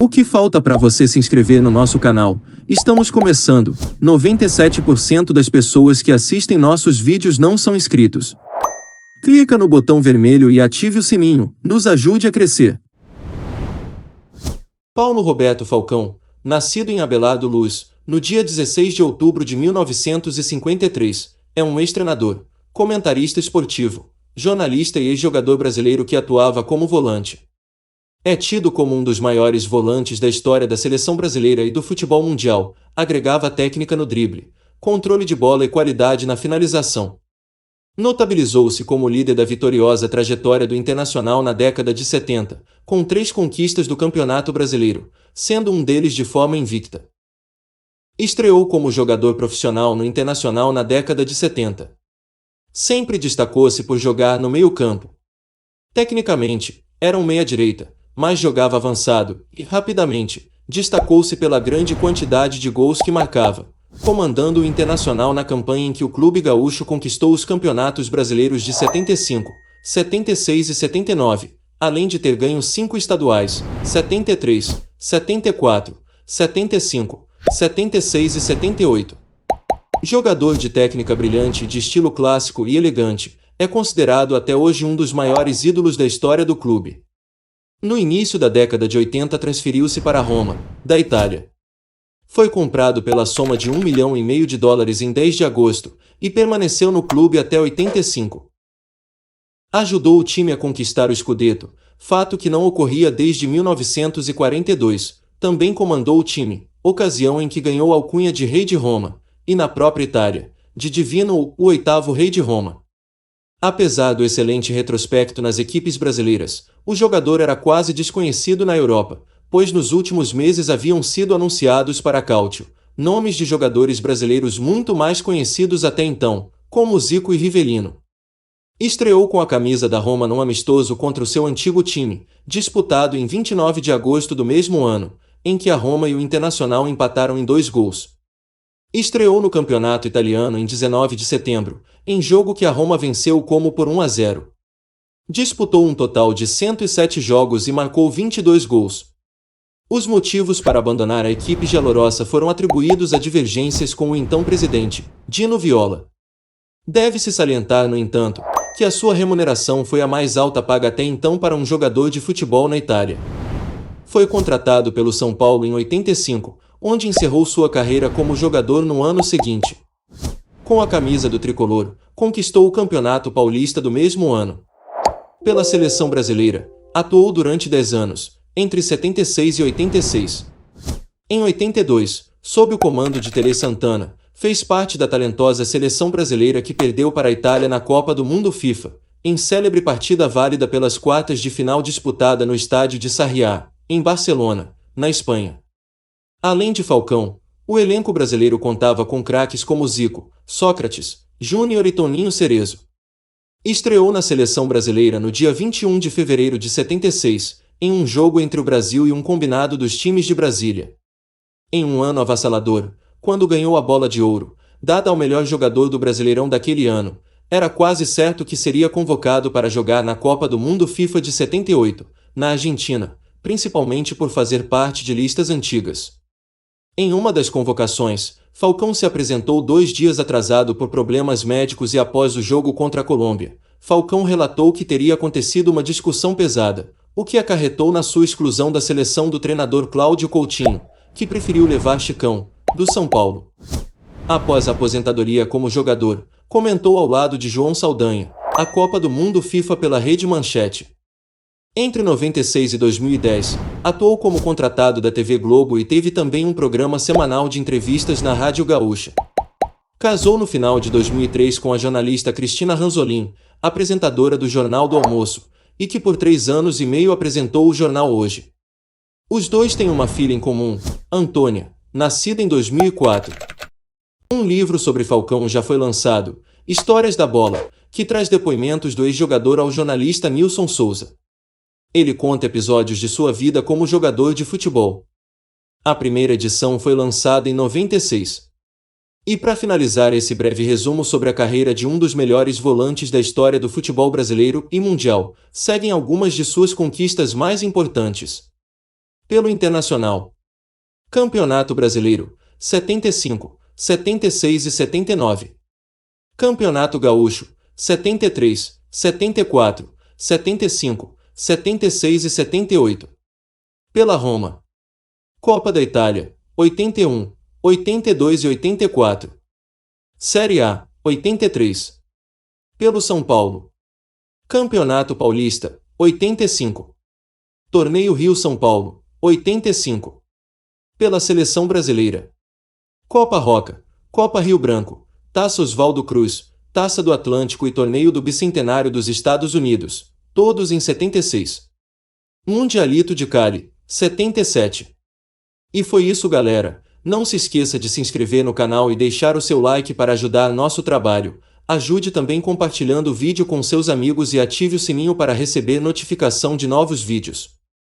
O que falta para você se inscrever no nosso canal? Estamos começando. 97% das pessoas que assistem nossos vídeos não são inscritos. Clica no botão vermelho e ative o sininho. Nos ajude a crescer. Paulo Roberto Falcão, nascido em Abelardo Luz, no dia 16 de outubro de 1953, é um ex-treinador, comentarista esportivo, jornalista e ex-jogador brasileiro que atuava como volante. É tido como um dos maiores volantes da história da seleção brasileira e do futebol mundial, agregava técnica no drible, controle de bola e qualidade na finalização. Notabilizou-se como líder da vitoriosa trajetória do Internacional na década de 70, com 3 conquistas do Campeonato Brasileiro, sendo um deles de forma invicta. Estreou como jogador profissional no Internacional na década de 70. Sempre destacou-se por jogar no meio-campo. Tecnicamente, era um meia-direita, mas jogava avançado e, rapidamente, destacou-se pela grande quantidade de gols que marcava, comandando o Internacional na campanha em que o clube gaúcho conquistou os campeonatos brasileiros de 75, 76 e 79, além de ter ganho 5 estaduais, 73, 74, 75, 76 e 78. Jogador de técnica brilhante e de estilo clássico e elegante, é considerado até hoje um dos maiores ídolos da história do clube. No início da década de 80 transferiu-se para Roma, da Itália. Foi comprado pela soma de US$ 1,5 milhão em 10 de agosto e permaneceu no clube até 85. Ajudou o time a conquistar o Scudetto, fato que não ocorria desde 1942. Também comandou o time, ocasião em que ganhou a alcunha de Rei de Roma, e na própria Itália, de Divino o 8º Rei de Roma. Apesar do excelente retrospecto nas equipes brasileiras, o jogador era quase desconhecido na Europa, pois nos últimos meses haviam sido anunciados para Cáutio nomes de jogadores brasileiros muito mais conhecidos até então, como Zico e Rivelino. Estreou com a camisa da Roma num amistoso contra o seu antigo time, disputado em 29 de agosto do mesmo ano, em que a Roma e o Internacional empataram em 2 gols. Estreou no campeonato italiano em 19 de setembro, em jogo que a Roma venceu como por 1-0. Disputou um total de 107 jogos e marcou 22 gols. Os motivos para abandonar a equipe giallorossa foram atribuídos a divergências com o então presidente, Dino Viola. Deve-se salientar, no entanto, que a sua remuneração foi a mais alta paga até então para um jogador de futebol na Itália. Foi contratado pelo São Paulo em 85, onde encerrou sua carreira como jogador no ano seguinte. Com a camisa do tricolor, conquistou o Campeonato Paulista do mesmo ano. Pela seleção brasileira, atuou durante 10 anos, entre 76 e 86. Em 82, sob o comando de Tele Santana, fez parte da talentosa seleção brasileira que perdeu para a Itália na Copa do Mundo FIFA, em célebre partida válida pelas quartas de final disputada no estádio de Sarriá, em Barcelona, na Espanha. Além de Falcão, o elenco brasileiro contava com craques como Zico, Sócrates, Júnior e Toninho Cerezo. Estreou na seleção brasileira no dia 21 de fevereiro de 76, em um jogo entre o Brasil e um combinado dos times de Brasília. Em um ano avassalador, quando ganhou a Bola de Ouro, dada ao melhor jogador do Brasileirão daquele ano, era quase certo que seria convocado para jogar na Copa do Mundo FIFA de 78, na Argentina, principalmente por fazer parte de listas antigas. Em uma das convocações, Falcão se apresentou 2 dias atrasado por problemas médicos e após o jogo contra a Colômbia, Falcão relatou que teria acontecido uma discussão pesada, o que acarretou na sua exclusão da seleção do treinador Cláudio Coutinho, que preferiu levar Chicão, do São Paulo. Após a aposentadoria como jogador, comentou ao lado de João Saldanha a Copa do Mundo FIFA pela Rede Manchete. Entre 96 e 2010, atuou como contratado da TV Globo e teve também um programa semanal de entrevistas na Rádio Gaúcha. Casou no final de 2003 com a jornalista Cristina Ranzolin, apresentadora do Jornal do Almoço, e que por 3 anos e meio apresentou o jornal Hoje. Os dois têm uma filha em comum, Antônia, nascida em 2004. Um livro sobre Falcão já foi lançado, Histórias da Bola, que traz depoimentos do ex-jogador ao jornalista Nilson Souza. Ele conta episódios de sua vida como jogador de futebol. A primeira edição foi lançada em 96. E para finalizar esse breve resumo sobre a carreira de um dos melhores volantes da história do futebol brasileiro e mundial, seguem algumas de suas conquistas mais importantes. Pelo Internacional. Campeonato Brasileiro, 75, 76 e 79. Campeonato Gaúcho, 73, 74, 75, 76 e 78. Pela Roma. Copa da Itália, 81, 82 e 84. Série A, 83. Pelo São Paulo. Campeonato Paulista, 85. Torneio Rio-São Paulo, 85. Pela Seleção Brasileira. Copa Roca, Copa Rio Branco, Taça Oswaldo Cruz, Taça do Atlântico e Torneio do Bicentenário dos Estados Unidos, todos em 76. Mundialito de Cali, 77. E foi isso, galera. Não se esqueça de se inscrever no canal e deixar o seu like para ajudar nosso trabalho. Ajude também compartilhando o vídeo com seus amigos e ative o sininho para receber notificação de novos vídeos.